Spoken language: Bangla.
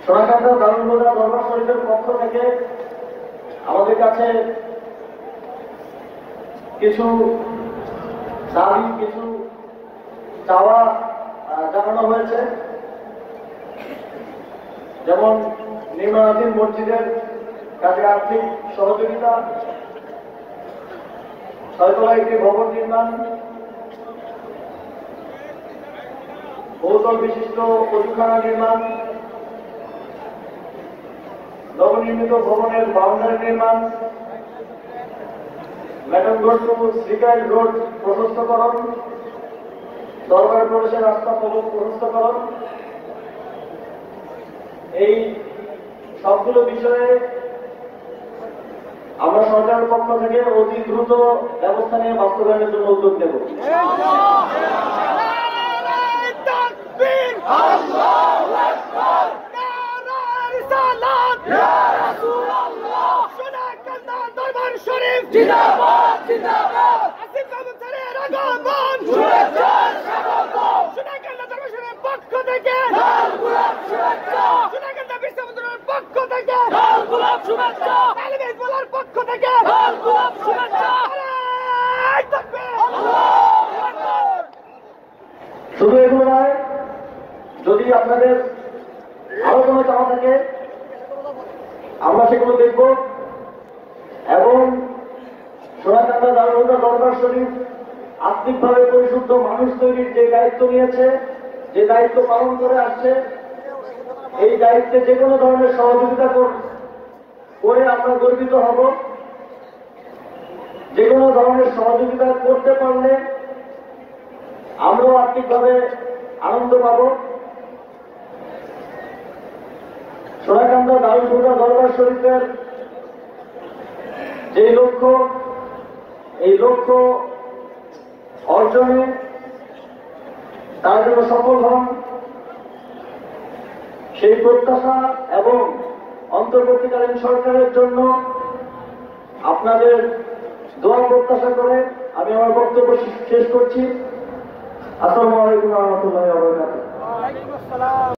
সোনাকান্দা দারুল হুদা দরবার শরীফের পক্ষ থেকে আমাদের কাছে কিছু দাবি, কিছু চাওয়া জানানো হয়েছে। যেমন নির্মাণাধীন মসজিদের কাজে আর্থিক সহযোগিতা, 6 তলা একটি ভবন নির্মাণ, বহুতল বিশিষ্ট অজুখানা নির্মাণ, নবনির্মিত ভবনের বাউন্ডারি নির্মাণ, madam road to Srikail road প্রশস্তকরণ, দরবার প্রবেশের রাস্তা প্রশস্তকরণ, এই সবগুলো বিষয়ে আমরা সরকারের পক্ষ থেকে অতি দ্রুত ব্যবস্থা নিয়ে বাস্তবায়নের জন্য উদ্যোগ নেব। শুধু এগুলো নয়, যদি আপনাদের আরো কোনো চাওয়া থাকে আমরা সেগুলো দেখব এবং সোনাকান্দা দারুল হুদা দরবার শরীফ আত্মিকভাবে পরিশুদ্ধ মানুষ তৈরির যে দায়িত্ব নিয়েছে, যে দায়িত্ব পালন করে আসছে, এই দায়িত্বে যে কোনো ধরনের সহযোগিতা করে আমরা গর্বিত হব। যে কোনো ধরনের সহযোগিতা করতে পারলে আমরাও আর্থিকভাবে আনন্দ পাব। সোনাকান্দা দারুল হুদা দরবার শরীফের যে লক্ষ্য, এই লক্ষ্য অর্জনে তার জন্য সফল হন, সেই প্রত্যাশা এবং অন্তর্বর্তীকালীন সরকারের জন্য আপনাদের দোয়া প্রত্যাশা করে আমি আমার বক্তব্য শেষ করছি। আসসালামু আলাইকুম ওয়া রাহমাতুল্লাহি ওয়া বারাকাতুহু।